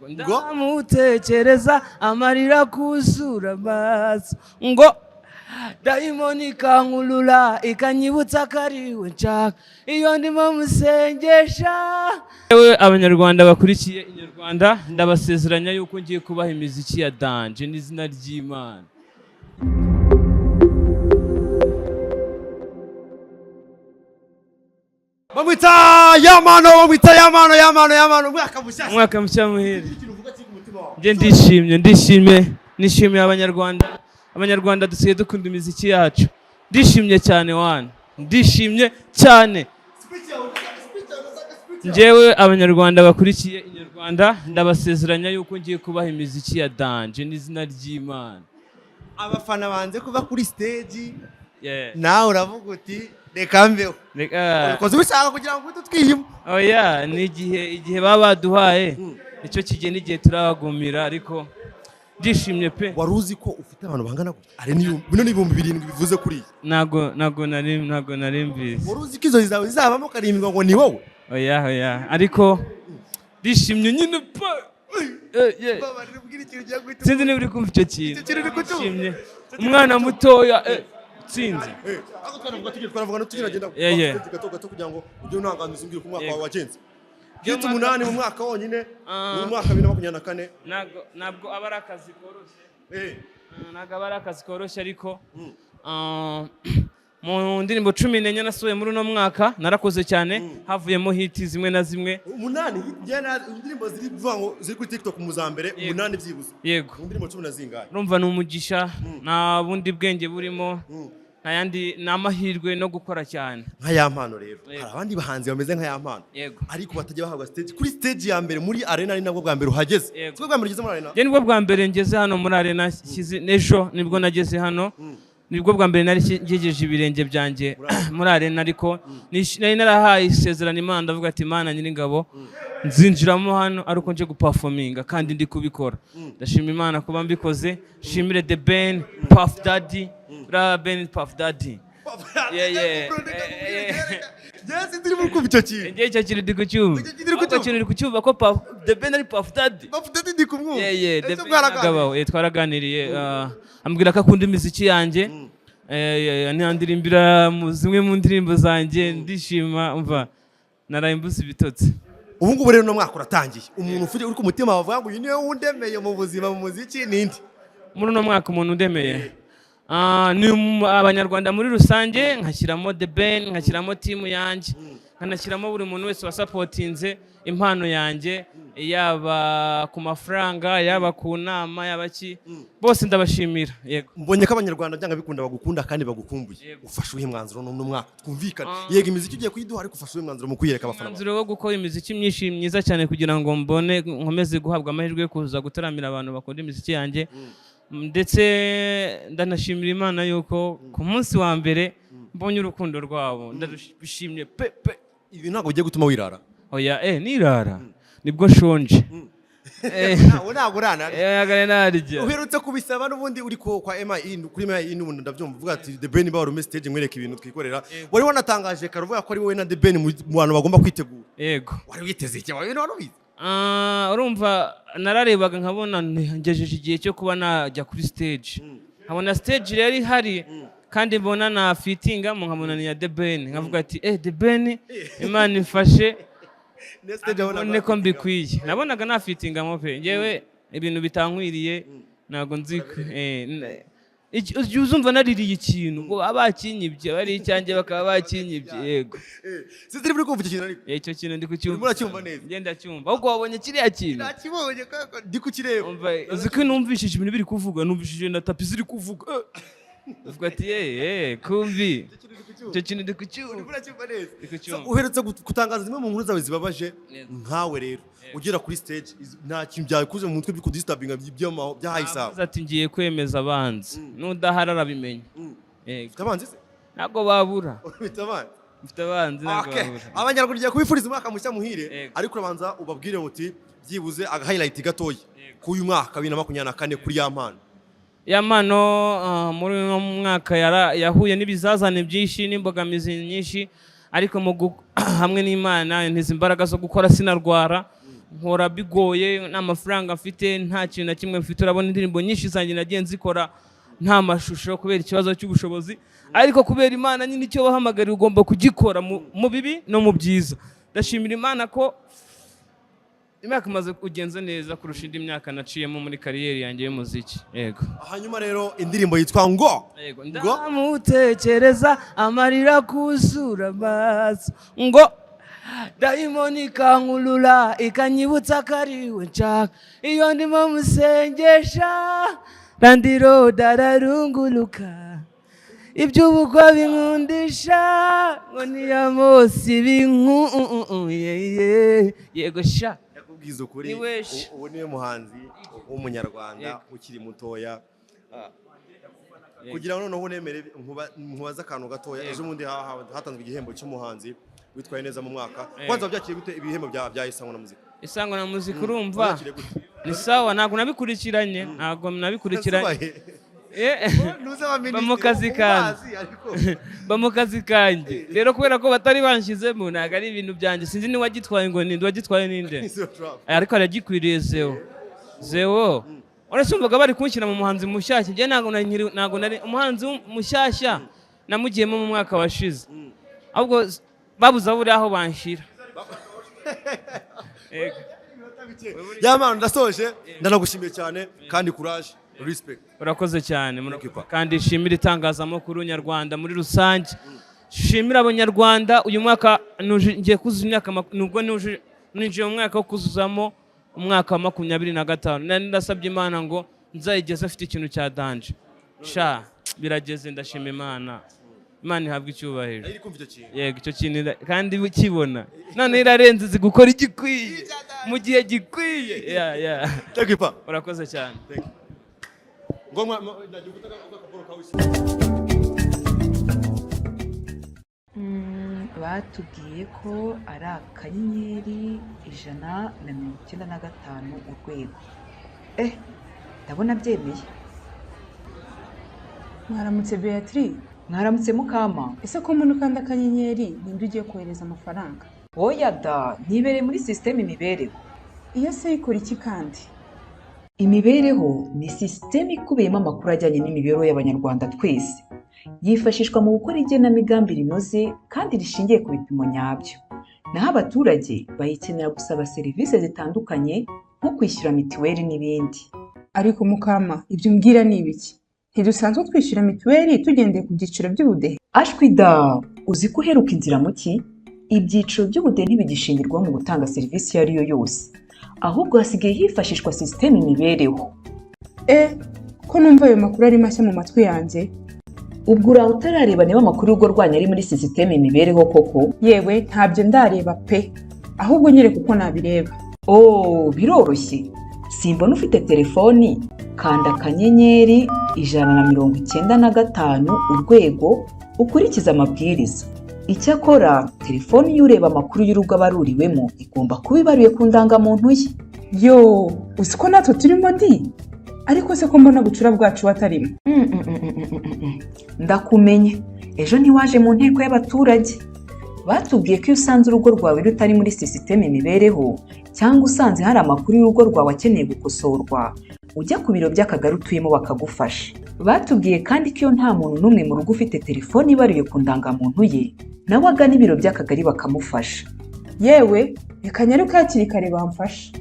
ndamutekereza amarira kuzura amaso ngo dayimoni ikankurura ikanyibutsa ko ariwe nshaka iyo ndimo musengesha. Yewe abanyarwanda bakurikiye Inyarwanda ndabasezeranya yuko ngiye kubaha imiziki ya danje n'izina ry'Imana. Bamwita yamano Umwaka mushya muhire. Nishimiye Abanyarwanda dusigaye dukunda imiziki yacu. Ndishimye cyane. Njyewe abanyarwanda bakurikiye Inyarwanda ndabasezeranya yuko ngiye kubaha imiziki ya danje n'izina ry'Imana. Abafana banze kuva kuri stage nawe uravuga uti reka mbeho ukoze ubishaka kugira ngo twihimo. Oya ni igihe baba baduhaye icyo kigiye n'igihe turabagumira ariko ndishimye pe. Wari uzi ko ufite abantu bangana ari bino n'ibihumbi 7 bivuze kuri nago nari mbizi. Wari uzi ko izo zawe zizabamo karimbwa ngo ni wowe? Oya ariko ndishimye nyine pe. Sinzi niba uri kumva icyo kintu. Ndishimye umwana mutoya tsinzi. Twaravuga no tugenda gato kugira ngo ujye unanganiza umbwire ku mwaka wawe wagenze. Gito 8 mu mwaka wonyine mu mwaka 2024 nabwo aba ari akazi koroshye. Ntabwo aba ari akazi koroshye ariko mu ndirimbo 14 nasuye muri uno mwaka narakoze cyane havuyemo hiti zimwe na zimwe 8 indirimbo ziri vuga ngo ziri kuri TikTok mu zambere 8 byibuze. Yego indirimbo 10 zingahe urumva ni umugisha na bundi bwenge burimo nayandi namahirwe no gukora cyane nka ya mpano rero. Hari abandi bahanzi bameze nka ya mpano ariko batajya bahabwa stage. Kuri stage ya mbere muri arena ari nabwo bwa mbere uhageze. Siko bwa mbere ugeze muri arena? Je nibwo bwa mbere ngeze hano muri arena ejo nibwo nageze hano. Nibwo bwa mbere nari ngejeje ibirenge byanjye muri arena ariko nari narahaye isezerano Imana ndavuga ati Imana Nyiringabo nzinjiramo hano ariko nje guperforminga kandi ndi kubikora. Ndashima Imana kuba mbikoze. Shimire The Ben Puff Daddy Ben Puff Daddy. Yes, ndiri mu kumva icyo kintu. Ngiye cyo kintu ndi kucyumva ko The Ben ari Puff Daddy. Puff Daddy ndi kumwumva. The Ben twaraganiriye ambwira ko akunda imiziki yanjye. Nandirimbira zimwe mu ndirimbo zanjye ndishima umva narayimbuza ibitotsi. Ubu ngubu rero no mwaka uratangiye. Umuntu ufite uri ku mutima wavuga ngo uyu niwe wundemeye mu buzima mu muziki nindi. Muri no mwaka umuntu undemeye ni abanyarwanda muri rusange nkashyiramo The Ben nkashyiramo team yanjye nkanashyiramo buri muntu wese wasapotinze impano yanjye yaba ku mafaranga yaba ku nama yaba ki bose ndabashimira. Yego mbonye ko abanyarwanda byanga bikunda bagukunda kandi bagukumbuye. Ufashe uhe mwanzuro no mwaka twumvikana yego imiziki ugiye kuyiduha ariko ufashe uhe mwanzuro mu kwiyereka abafana. Mwanzuro wo gukora imiziki myinshi myiza cyane kugira ngo mbone nkomeze guhabwa amahirwe yo kuza gutaramira abantu bakunda imiziki yanjye. Ndetse ndanashimira Imana yuko ku munsi wa mbere mbonye urukundo rwabo ndabishimye pe. Ibi ntabwo ugiye gutuma wirara? Oya nirara nibwo shonje. Ntabwo urana yagare narije uherutse kubisaba n'ubundi uri kwa MI kuri MI n'ubundi ndabyumva uvuga ati The Ben ba rume stage mwereka ibintu twikorera. Wari wanatangaje karuvuga ko ari wowe na The Ben mu bantu bagomba kwitegura. Yego wari witeze iki wawe no bize? Urumva nararebaga nkabona ngejeje igihe cyo kuba najya kuri stage. Nkabona stage rero ihari kandi mbona na fittinga mu nkabona ni ya The Ben nkavuga ati The Ben Imana ifashe none ko mbikwiye. Nabonaga na fittinga mo pe ngewe ibintu bitankwiriye nago nzi uzumva naririye ikintu ngo abakinyibye bari icyanjye bakaba bakinyibye. Yego siziri buri kumva ikintu ariko icyo kintu ndi kucyumva. Muracyumva neza? Ngenda cyumva ahubwo wabonye kiriya kintu? Nakibonye kako ndi kukireba. Umva uziko numvishije ibintu biri kuvuga numvishije na tapi ziri kuvuga. Uvuga ati kumvi icyo kintu ndi kucyumva. Muracyumva neza? Uherutse gutangaza zimwe mu nkuru zawe zibabaje nkawe rero ugera kuri stage nta kintu byakuze mu mutwe biko disturbinga byahayisa. Ati ngiye kwemeza abanzi nudaharara bimenya. Ufite abanzi se? Ntabwo babura. Ufite abanzi? Ufite abanzi ntabwo babura. Abanyarwanda giye kubifuriza umwaka mushya muhire ariko urabanza ubabwire uti byibuze aga highlight gatoya ku uyu mwaka 2024 kuri ya mpano. Ya mpano muri uno mwaka yahuye n'ibizazane byinshi n'imbogamizi nyinshi ariko hamwe n'Imana ntizi imbaraga zo gukora sinarwara nkora bigoye nta mafaranga mfite nta kintu na kimwe mfite. Urabona indirimbo nyinshi zanjye nagiye nzikora nta mashusho kubera ikibazo cy'ubushobozi, ariko kubera Imana nyine icyo wahamagariye ugomba kugikora mu bibi no mu byiza. Ndashimira Imana ko imyaka imaze kugenza neza kurusha indi myaka naciyemo muri kariyeri yanjye y'umuziki. Yego. Hanyuma rero indirimbo yitwa ngo ndamutekereza amarira kuzura amaso, ngo dayimoni ikankurura ikanyibutsa ko ariwe nshaka, iyo ndimo musengesha randiro dararunguruka, iby'ubukwa binkundisha ngo niya Mose yego sha. Yakubwiza ukuri ubu niwe muhanzi w'umunyarwanda ukiri mutoya. Kugira ngo noneho unemere nkubaza akantu gatoya, ejo bundi hatanzwe igihembo cy'umuhanzi witwaye neza mu mwaka. Kwanza byakiriye gute ibihembo bya Isangwa na Muzika? Isangwa na Muzika urumva ni sawa, ntabwo nabikurikiranye. Ba mu kazi kanjye rero, kubera ko batari banshizemo ntabwo ari ibintu byanjye. Sinzi ni wagitwaye ngo ninde wagitwaye ninde, ariko aragikwiriye Zeo. Urasumvaga bari kunshyira mu muhanzi mushyashya, njye ntabwo nari umuhanzi mushyashya, namugiyemo mu mwaka washize, ahubwo babuze aburi aho banshyira. Yamana ndasoje, ndanagushimiye cyane kandi courage, respect. Urakoze cyane kandi shimira itangazamakuru nyarwanda muri rusange. Shimira abanyarwanda, uyu mwaka ngiye kuzuza imyaka, nubwo ninjiye mu mwaka wo kuzuzamo umwaka wa 25. Ndasabye Imana ngo nzayigeze afite ikintu cya danje. Sha birageze, ndashima Imana. Imana ihabwa icyubahiro. Yego, icyo kintu kandi ukibona none irarenze izi gukora igikwiye mu gihe gikwiye. Urakoze cyane. Batubwiye ko ari akanyenyeri 195 urwego. Ndabona byemeye. Mwaramutse Beatrice. Mwaramutse Mukama. Ese ko umuntu ukanda akanyenyeri ninde ugiye kohereza amafaranga? Oya da, nibereye muri system imibereho. Iyo se ikora iki kandi? Imibereho ni system ikubiyemo amakuru ajyanye n'imibereho y'abanyarwanda twese. Yifashishwa mu gukora igenamigambi rinoze kandi rishingiye ku bipimo nyabyo. Naho abaturage bayikenera gusaba serivisi zitandukanye nko kwishyura mituweli n'ibindi. Ariko Mukama, ibyo umbwira ni ibiki? Ntidusanzwe twishyura mituweli tugendeye ku byiciro by'ubudehe? Ashwida, uzi ko uheruka inzira muki? Ibyiciro by'ubudehe ntibigishingirwaho mu gutanga serivisi iyo ari yo yose, ahubwo hasigaye hifashishwa system imibereho. Ko numva ayo makuru ari mashya mu matwi yanjye. Ubwo uraho utarareba niba amakuru y'urugo rwanyu ari muri system imibereho koko? Yewe ntabyo ndareba pe, ahubwo nyereka uko nabireba. Biroroshye. Simbona ufite telefoni, kanda akanyenyeri 195 urwego, ukurikiza amabwiriza. Icyakora telefoni y'ureba amakuru y'urugo abaruriwemo igomba kuba ibaruye ku ndangamuntu ye. Uzi ko natwe turimo ndi? Ariko se ko mbona bucura bwacu batarimo? Ndakumenye, ejo ntiwaje mu nteko y'abaturage. Batubwiye ko iyo usanze urugo rwawe rutari muri system imibereho, cyangwa usanze hari amakuru y'urugo rwawe akeneye gukosorwa, ujya ku biro by'akagari utuyemo bakagufasha. Batubwiye kandi ko iyo nta muntu n'umwe mu rugo ufite telefoni ibaruye ku ndangamuntu ye, nawe agana ibiro by'akagari bakamufasha. Yewe, reka nyaruke hakiri kare bamfasha.